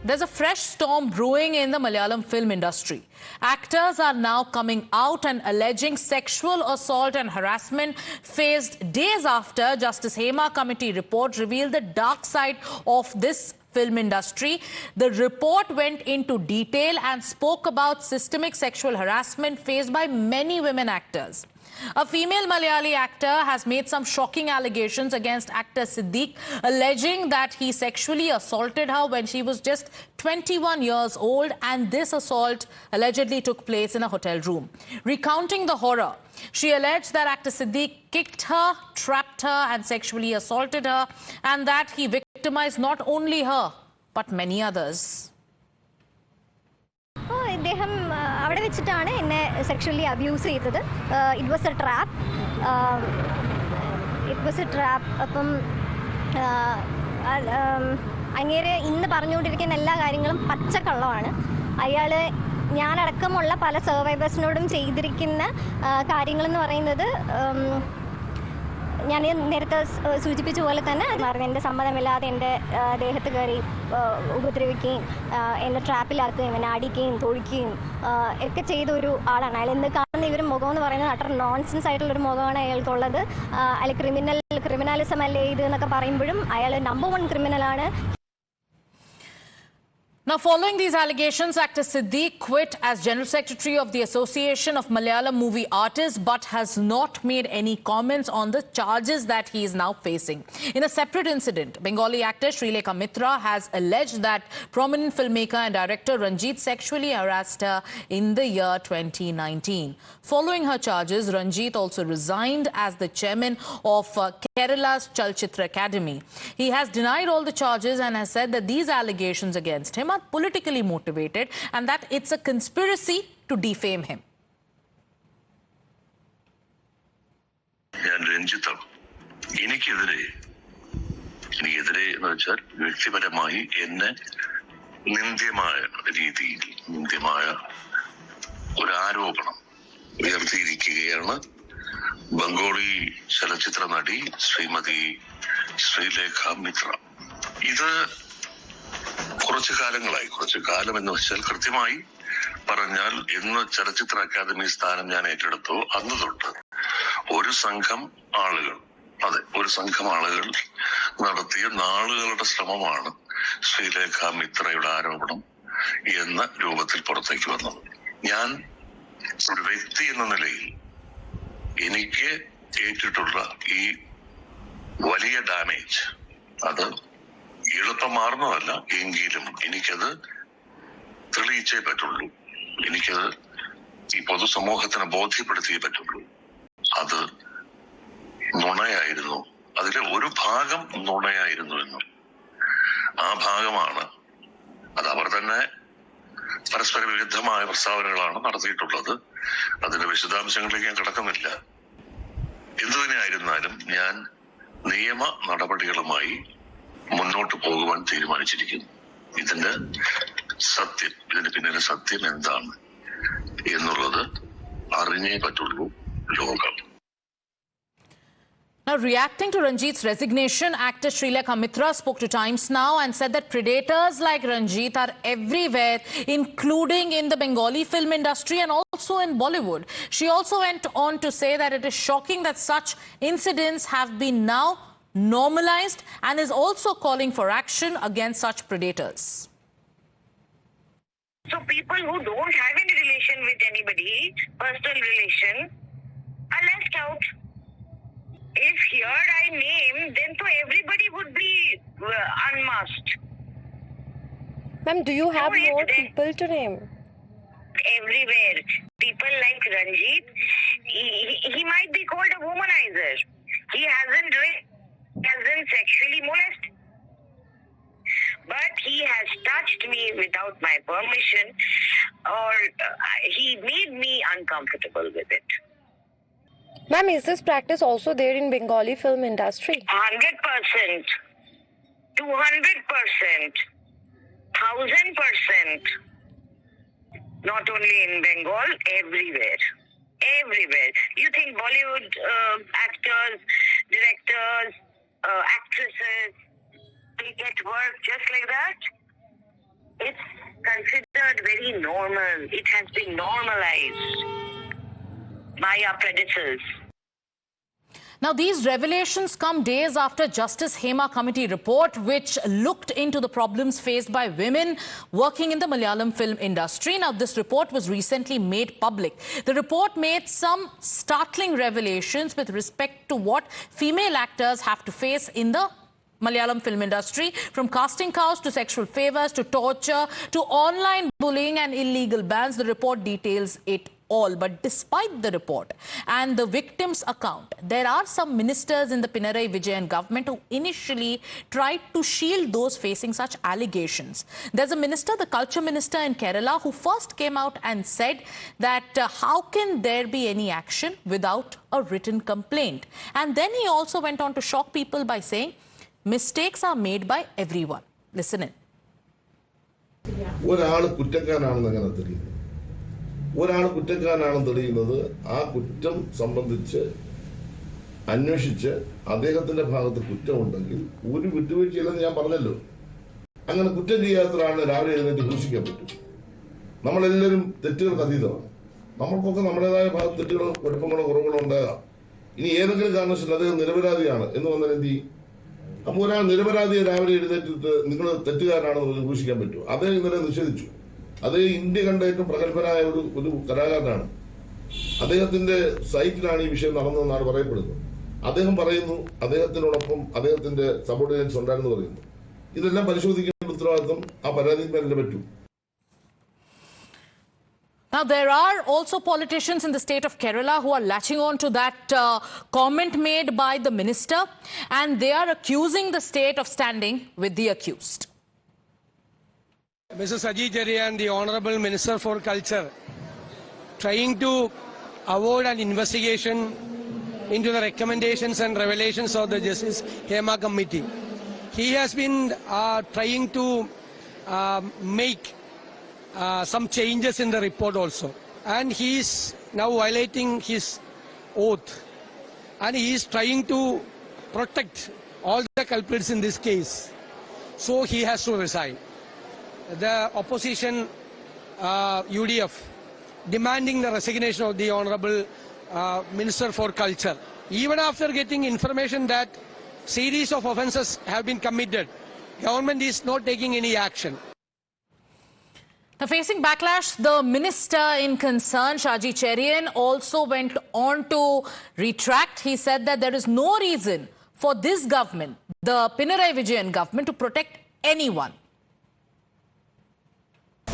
There's a fresh storm brewing in the Malayalam film industry. Actors are now coming out and alleging sexual assault and harassment faced days after Justice Hema Committee report revealed the dark side of this film industry. The report went into detail and spoke about systemic sexual harassment faced by many women actors. A female Malayali actor has made some shocking allegations against actor Siddique, alleging that he sexually assaulted her when she was just 21 years old, and this assault allegedly took place in a hotel room. Recounting the horror, she alleged that actor Siddique kicked her, trapped her and sexually assaulted her, and that he victimized not only her but many others. അദ്ദേഹം അവിടെ വെച്ചിട്ടാണ് എന്നെ sexually abuse ചെയ്തത്. It was A trap. അപ്പം അങ്ങേര് ഇന്ന് പറഞ്ഞുകൊണ്ടിരിക്കുന്ന എല്ലാ കാര്യങ്ങളും പച്ചക്കള്ളമാണ്. അയാൾ ഞാനടക്കമുള്ള പല സർവൈവേഴ്സിനോടും ചെയ്തിരിക്കുന്ന കാര്യങ്ങളെന്ന് പറയുന്നത് ഞാൻ നേരത്തെ സൂചിപ്പിച്ച പോലെ തന്നെ എൻ്റെ സമ്മതമില്ലാതെ എൻ്റെ ദേഹത്ത് കയറി ഉപദ്രവിക്കുകയും എന്നെ ട്രാപ്പിലാക്കുകയും എന്നെ അടിക്കുകയും തൊഴിക്കുകയും ഒക്കെ ചെയ്ത ഒരു ആളാണ് അയാൾ. ഇന്ന് കാണുന്ന ഇവർ മുഖം എന്ന് പറയുന്നത് അത്ര നോൺസെൻസ് ആയിട്ടുള്ളൊരു മുഖമാണ് അയാൾക്കുള്ളത്. അയാൾ ക്രിമിനലിസം അല്ലേ ഇത് എന്നൊക്കെ പറയുമ്പോഴും അയാൾ number 1 ക്രിമിനലാണ്. Now, following these allegations, actor Siddique quit as General Secretary of the Association of Malayalam Movie Artists, but has not made any comments on the charges that he is now facing. In a separate incident, Bengali actor Srilekha Mitra has alleged that prominent filmmaker and director Ranjit sexually harassed her in the year 2019. Following her charges, Ranjit also resigned as the chairman of Kerala's Chalchitra Academy. He has denied all the charges and has said that these allegations against him are politically motivated and that it's a conspiracy to defame him. എനിക്കെതിരെ എന്ന് വെച്ചാൽ വ്യക്തിപരമായി എന്നെ നിന്ദ്യമായ രീതിയിൽ ഒരു ആരോപണം ഉയർത്തിയിരിക്കുകയാണ് ബംഗാളി ചലച്ചിത്ര നടി ശ്രീമതി ശ്രീലേഖ മിത്ര. ഇത് കുറച്ചു കാലം എന്ന് വെച്ചാൽ കൃത്യമായി പറഞ്ഞാൽ എന്ന് ചലച്ചിത്ര അക്കാദമി സ്ഥാനം ഞാൻ ഏറ്റെടുത്തു അന്ന് തൊട്ട് ഒരു സംഘം ആളുകൾ നടത്തിയ നാളുകളുടെ ശ്രമമാണ് ശ്രീലേഖ മിത്രയുടെ ആരോപണം എന്ന രൂപത്തിൽ പുറത്തേക്ക് വന്നത്. ഞാൻ ഒരു വ്യക്തി എന്ന നിലയിൽ എനിക്ക് ഏറ്റിട്ടുള്ള ഈ വലിയ ഡാമേജ് അത് എളുപ്പമാർന്നതല്ല, എങ്കിലും എനിക്കത് തെളിയിച്ചേ പറ്റുള്ളൂ. എനിക്കത് ഈ പൊതുസമൂഹത്തിന് ബോധ്യപ്പെടുത്തിയേ പറ്റുള്ളൂ. അത് നുണയായിരുന്നു, അതിലെ ഒരു ഭാഗം നുണയായിരുന്നു എന്നും ആ ഭാഗമാണ് അത് അവർ തന്നെ പരസ്പര വിരുദ്ധമായ പ്രസ്താവനകളാണ് നടത്തിയിട്ടുള്ളത്. അതിന്റെ വിശദാംശങ്ങളിലേക്ക് ഞാൻ കടക്കുന്നില്ല. എന്തുതന്നെയായിരുന്നാലും ഞാൻ നിയമ നടപടികളുമായി മുന്നോട്ട് പോകുവാൻ തീരുമാനിച്ചിരിക്കുന്നു. ഇതിന്റെ പിന്നിലെ സത്യം എന്താണ് എന്നുള്ളത് അറിഞ്ഞേ പറ്റുള്ളൂ ലോകം. Now, reacting to Ranjit's resignation, actor Srilekha Mitra spoke to Times Now and said that predators like Ranjit are everywhere, including in the Bengali film industry and also in Bollywood. She also went on to say that it is shocking that such incidents have been now normalized and is also calling for action against such predators. So people who don't have any relation with anybody, personal relation, are left out. If here I name, then so everybody would be unmasked. Ma'am, do you have more people to name? Everywhere. People like Ranjit, he might be called a womanizer. He hasn't sexually molested. But he has touched me without my permission, or he made me uncomfortable with it. Ma'am, is this practice also there in Bengali film industry? 100%, 200%, 1000%. Not only in Bengal, everywhere. You think Bollywood actors, directors, actresses, they get work just like that? it's considered very normal. It has been normalized by our predators. Now, these revelations come days after Justice Hema Committee report, which looked into the problems faced by women working in the Malayalam film industry. Now, this report was recently made public. The report made some startling revelations with respect to what female actors have to face in the Malayalam film industry, from casting couch to sexual favors to torture to online bullying and illegal bans. The report details it all. But despite the report and the victim's account, there are some ministers in the Pinarayi Vijayan government who initially tried to shield those facing such allegations. There's a minister, the culture minister in Kerala, who first came out and said that how can there be any action without a written complaint? And then he also went on to shock people by saying mistakes are made by everyone. Listen in. ഒരാൾ കുറ്റക്കാരനാണെന്ന് എങ്ങനെ തെളിയും? ഒരാൾ കുറ്റക്കാരനാണെന്ന് തെളിയുന്നത് ആ കുറ്റം സംബന്ധിച്ച് അന്വേഷിച്ച് അദ്ദേഹത്തിന്റെ ഭാഗത്ത് കുറ്റമുണ്ടെങ്കിൽ ഒരു വിട്ടുവീഴ്ചയില്ലെന്ന് ഞാൻ പറഞ്ഞല്ലോ. അങ്ങനെ കുറ്റം ചെയ്യാത്ത ഒരാളിനെ രാവിലെ എഴുന്നേറ്റ് ഘോഷിക്കാൻ പറ്റും? നമ്മളെല്ലാവരും തെറ്റുകൾക്ക് അതീതമാണ്. നമ്മൾക്കൊക്കെ നമ്മുടേതായ ഭാഗത്ത് തെറ്റുകളോ കുഴപ്പങ്ങളോ കുറവുകളോ ഉണ്ടാകാം. ഇനി ഏതെങ്കിലും കാരണവശാൽ അദ്ദേഹം നിരപരാധിയാണ് എന്ന് വന്നാൽ എന്ത് ചെയ്യും? അപ്പോൾ ഒരാൾ നിരപരാധിയെ രാവിലെ എഴുന്നേറ്റിട്ട് നിങ്ങൾ തെറ്റുകാരനാണെന്ന് ഘോഷിക്കാൻ പറ്റുമോ? അദ്ദേഹം ഇന്നലെ നിഷേധിച്ചു. അദ്ദേഹം ഇന്ത്യ കണ്ട ഏറ്റവും പ്രഗത്ഭനായ ഒരു കലാകാരനാണ്. അദ്ദേഹത്തിന്റെ സൈറ്റിലാണ് ഈ വിഷയം നടന്നതെന്നാണ് പറയപ്പെടുന്നത്. അദ്ദേഹം പറയുന്നു അദ്ദേഹത്തിനോടൊപ്പം അദ്ദേഹത്തിന്റെ സബോർഡിനേറ്റ്സ് ഉണ്ടായിരുന്നു പറയുന്നു. ഇതെല്ലാം പരിശോധിക്കേണ്ട ഉത്തരവാദിത്വം ആ പരാതിക്കാരന്റെ പറ്റും. Now, there are also politicians in the state of Kerala who are latching on to that comment made by the minister, and they are accusing the state of standing with the accused. Mr. Saji Cherian, the Honorable Minister for Culture, trying to avoid an investigation into the recommendations and revelations of the Justice Hema Committee. He has been trying to make some changes in the report also. And he is now violating his oath. And he is trying to protect all the culprits in this case. So he has to resign. The opposition UDF demanding the resignation of the Honorable Minister for Culture. Even after getting information that series of offences have been committed, government is not taking any action. Now, facing backlash, the minister in concern, Saji Cherian, also went on to retract. He said that there is no reason for this government, the Pinarayi Vijayan government, to protect anyone.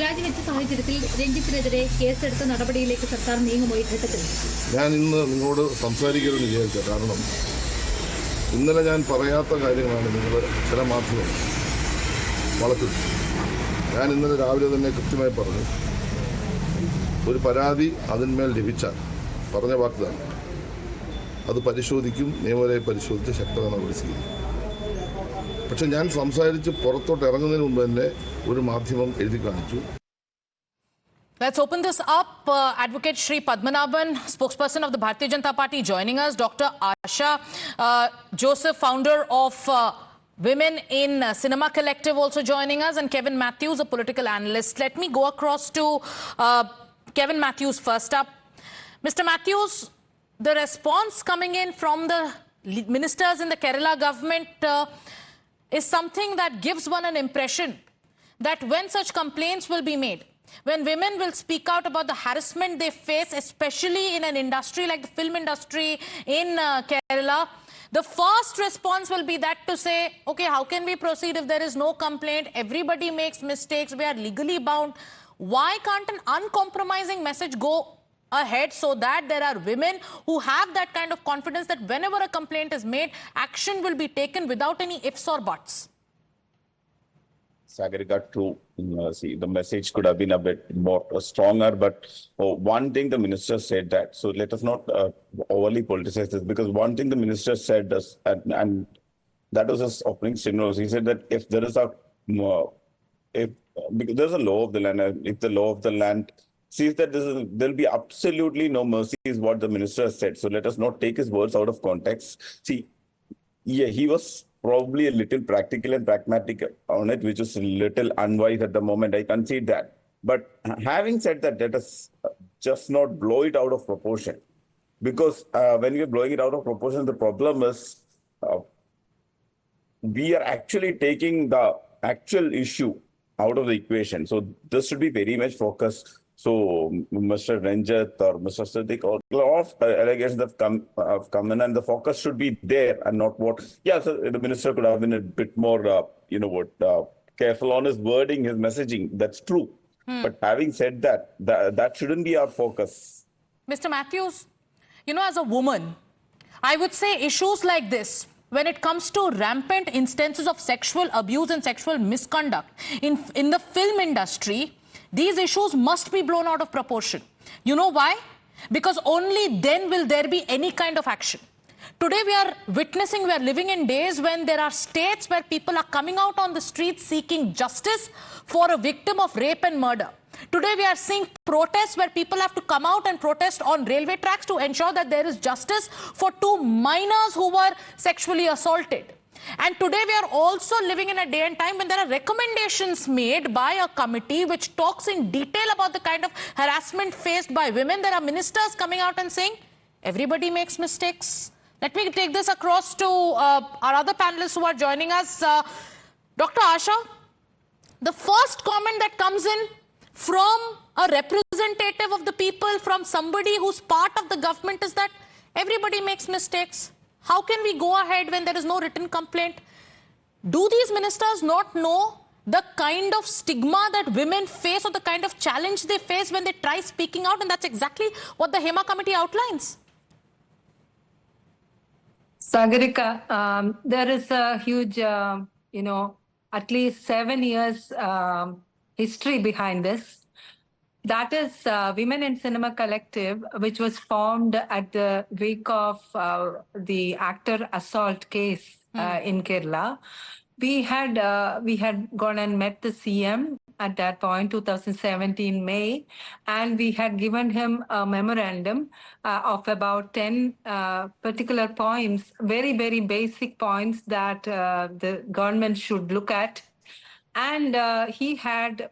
രാജിവെച്ച സാഹചര്യത്തിൽ രഞ്ജിത്തിനെതിരെ കേസെടുത്ത നടപടിയിലേക്ക് സർക്കാർ നീങ്ങുമോ ഈ ഘട്ടത്തിൽ? ഞാൻ ഇന്ന് നിങ്ങളോട് സംസാരിക്കരുതെന്ന് വിചാരിച്ച കാരണം ഇന്നലെ ഞാൻ പറയാത്ത കാര്യങ്ങളാണ് നിങ്ങൾ ചില മാധ്യമങ്ങൾ വളർത്തുന്നത്. ഞാൻ ഇന്നലെ രാവിലെ തന്നെ കൃത്യമായി പറഞ്ഞു, ഒരു പരാതി അതിന്മേൽ ലഭിച്ചാൽ പറഞ്ഞ വാക്കുതാണ് അത് പരിശോധിക്കും, നിയമപരമായി പരിശോധിച്ച് ശക്തമായ നടപടി സ്വീകരിക്കും. പക്ഷെ ഞാൻ സംസാരിച്ച് പുറത്തോട്ട് ഇറങ്ങുന്നതിന് മുമ്പ് തന്നെ ഒരു മാധ്യമം എഴുതി കാണിച്ചു. Let's open this up. Advocate Shri Padmanabhan, spokesperson of the Bharatiya Janata Party, joining us. Dr. Asha Joseph, founder of Women in Cinema Collective, also joining us, and Kevin Matthews, a political analyst. Let me go across to Kevin Matthews first up. Mr. Matthews, the response coming in from the ministers in the Kerala government is something that gives one an impression that when such complaints will be made, when women will speak out about the harassment they face, especially in an industry like the film industry in Kerala, the first response will be that to say, okay, how can we proceed if there is no complaint? Everybody makes mistakes. We are legally bound. Why can't an uncompromising message go ahead so that there are women who have that kind of confidence that whenever a complaint is made, action will be taken without any ifs or buts? Sagarika, true. See, the message could have been a bit more stronger, but one thing the minister said that, so let us not overly politicize this, because one thing the minister said, and that was his opening statement, he said that if there is because there's a law of the land, if the law of the land sees that there'll be absolutely no mercy is what the minister said. So let us not take his words out of context. See, yeah, he was probably a little practical and pragmatic on it, which is a little unwise at the moment. I concede that. But having said that, let us just not blow it out of proportion. Because when we are blowing it out of proportion, the problem is we are actually taking the actual issue out of the equation. So this should be very much focused. So Mr. Ranjit or Mr. Siddiq, or a lot of allegations have come in, and the focus should be there and not what. Yeah, so the minister could have been a bit more, careful on his wording, his messaging. That's true. But having said that, that shouldn't be our focus. Mr. Matthews, as a woman, I would say issues like this, when it comes to rampant instances of sexual abuse and sexual misconduct in the film industry, these issues must be blown out of proportion. You know why? Because only then will there be any kind of action. Today we are living in days when there are states where people are coming out on the streets seeking justice for a victim of rape and murder. Today we are seeing protests where people have to come out and protest on railway tracks to ensure that there is justice for 2 minors who were sexually assaulted. And today we are also living in a day and time when there are recommendations made by a committee which talks in detail about the kind of harassment faced by women. There are ministers coming out and saying, everybody makes mistakes. Let me take this across to our other panelists who are joining us. Dr. Asha, the first comment that comes in from a representative of the people, from somebody who's part of the government, is that everybody makes mistakes. How can we go ahead when there is no written complaint? Do these ministers not know the kind of stigma that women face or the kind of challenge they face when they try speaking out? And that's exactly what the Hema Committee outlines. Sagarika, there is a huge, at least 7 years history behind this. That is Women in Cinema Collective, which was formed at the wake of the actor assault case in Kerala. We had gone and met the CM at that point, 2017 May, and we had given him a memorandum of about 10 particular points, very, very basic points that the government should look at. And he had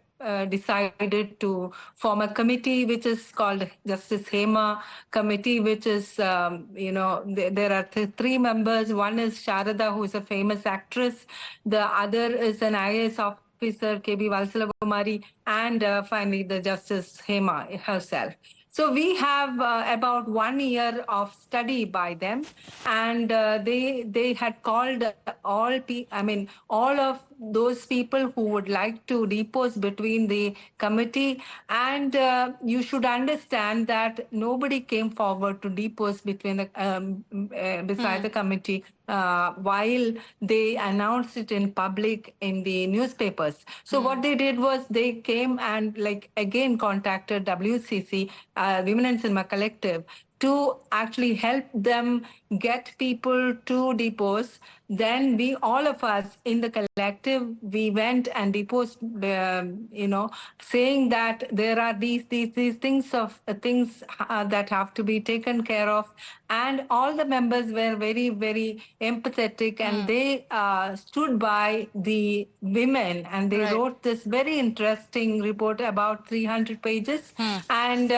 decided to form a committee which is called Justice Hema Committee, which is, there are 3 members. One is Sharada, who is a famous actress. The other is an IAS officer, KB Valsala Kumari, and finally the Justice Hema herself. So we have about 1 year of study by them, and they had called all of those people who would like to depose between the committee. And you should understand that nobody came forward to depose between the beside the committee while they announced it in public in the newspapers. So what they did was they came and again contacted WCC, Women in Cinema Collective, to actually help them get people to depose. Then we, all of us in the collective, we went and deposed, saying that there are these things that have to be taken care of. And all the members were very, very empathetic, and they stood by the women, and they wrote this very interesting report, about 300 pages, and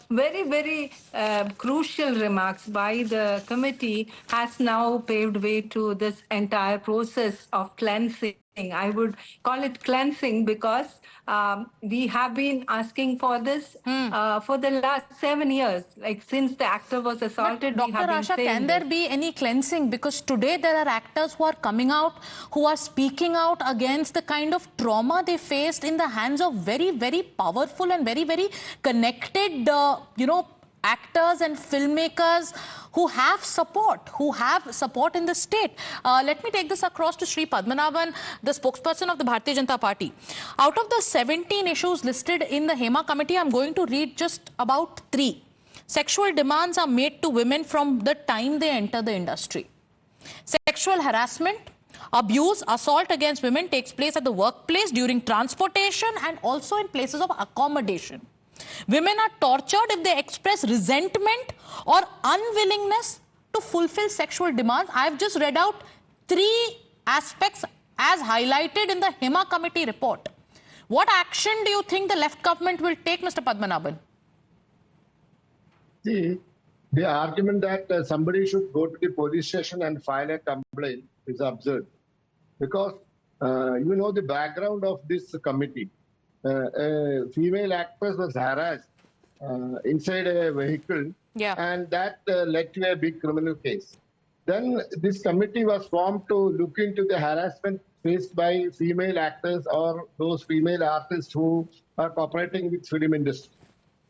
very, very crucial remarks by the committee has now paved way to this entire process of cleansing. I would call it cleansing because we have been asking for this for the last 7 years. Since the actor was assaulted, but we have Dr. been Asha, saying can there be any cleansing? Because today there are actors who are coming out, who are speaking out against the kind of trauma they faced in the hands of very, very powerful and very, very connected, actors and filmmakers who have support in the state. Let me take this across to Sri Padmanabhan, the spokesperson of the Bharatiya Janata Party. Out of the 17 issues listed in the Hema Committee, I'm going to read just about 3. Sexual demands are made to women from the time they enter the industry. Sexual harassment, abuse, assault against women takes place at the workplace, during transportation, and also in places of accommodation. Women are tortured if they express resentment or unwillingness to fulfill sexual demands. I've just read out 3 aspects as highlighted in the Hema Committee report. What action do you think the left government will take, Mr. Padmanabhan? See, the argument that somebody should go to the police station and file a complaint is absurd. Because the background of this committee. A female actress was harassed inside a vehicle, and that led to a big criminal case. Then this committee was formed to look into the harassment faced by female actors or those female artists who are cooperating with film industry.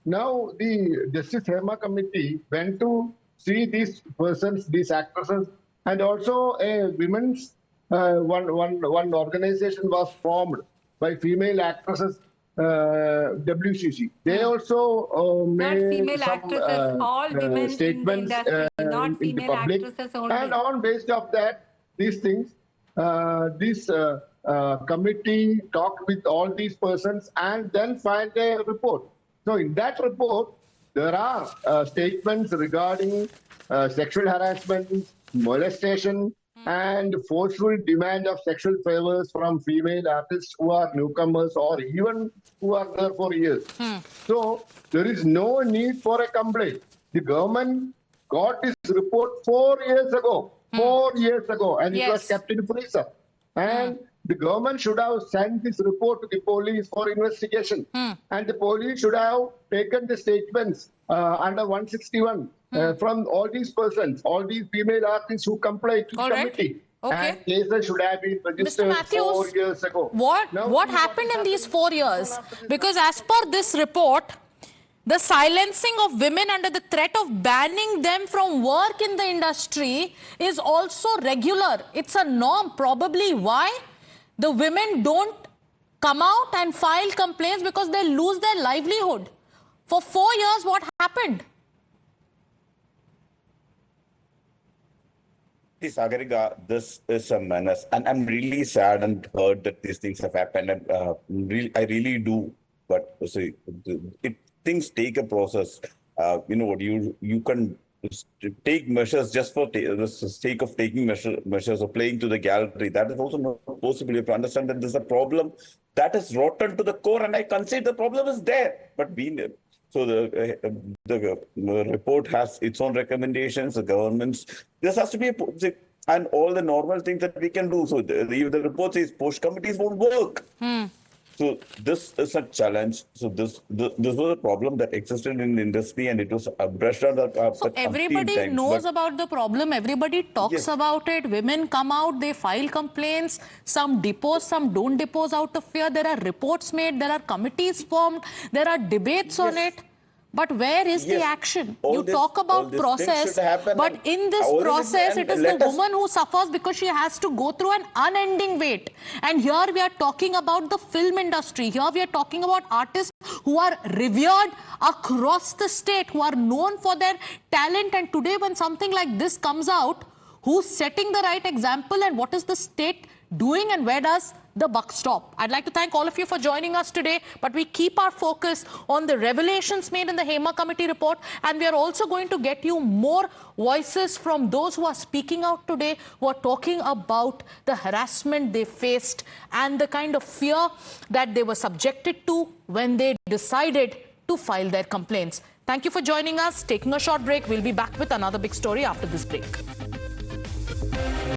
Now the Justice Hema Committee went to see these persons, these actresses, and also a women's one organization was formed by female actresses, WCC. They also made female some actresses, all women statements in the industry, not in the female public. actresses only. And on basis of that, these things, this committee talked with all these persons and then filed a report. So in that report, there are statements regarding sexual harassment, molestation, and forceful demand of sexual favors from female artists who are newcomers or even who are there for years. So there is no need for a complaint. The government got this report 4 years ago. 4 years ago, and it was kept in freezer. And the government should have sent this report to the police for investigation. And the police should have taken the statements under 161 from all these persons, all these female artists who complained to the committee. And cases should have been registered 4 years ago. What happened in these 4 years? Because as per this report, the silencing of women under the threat of banning them from work in the industry is also regular. It's a norm. Probably why? The women don't come out and file complaints because they lose their livelihood. For 4 years, what happened? Sagarika, this is a menace, and I'm really sad and hurt that these things have happened. And I really do, but see, things take a process. You can take measures just for the sake of taking measures or playing to the gallery. That is also not possible. You have to understand that there's a problem that is rotten to the core, and I concede the problem is there. But so the report has its own recommendations. The governments, this has to be and all the normal things that we can do. So the report says post committees won't work. So this is a challenge. So this was a problem that existed in the industry, and it was brushed under. So everybody knows about the problem. Everybody talks about it. Women come out, they file complaints. Some depose, some don't depose out of fear. There are reports made. There are committees formed. There are debates on it. But where is the action? You talk about process, but in this process, it is the woman who suffers because she has to go through an unending wait. And here we are talking about the film industry. Here we are talking about artists who are revered across the state, who are known for their talent. And today, when something like this comes out, who's setting the right example and what is the state doing and where does the buck stop? I'd like to thank all of you for joining us today, but we keep our focus on the revelations made in the Hema Committee report, and we are also going to get you more voices from those who are speaking out today, who are talking about the harassment they faced and the kind of fear that they were subjected to when they decided to file their complaints. Thank you for joining us. Taking a short break. We'll be back with another big story after this break.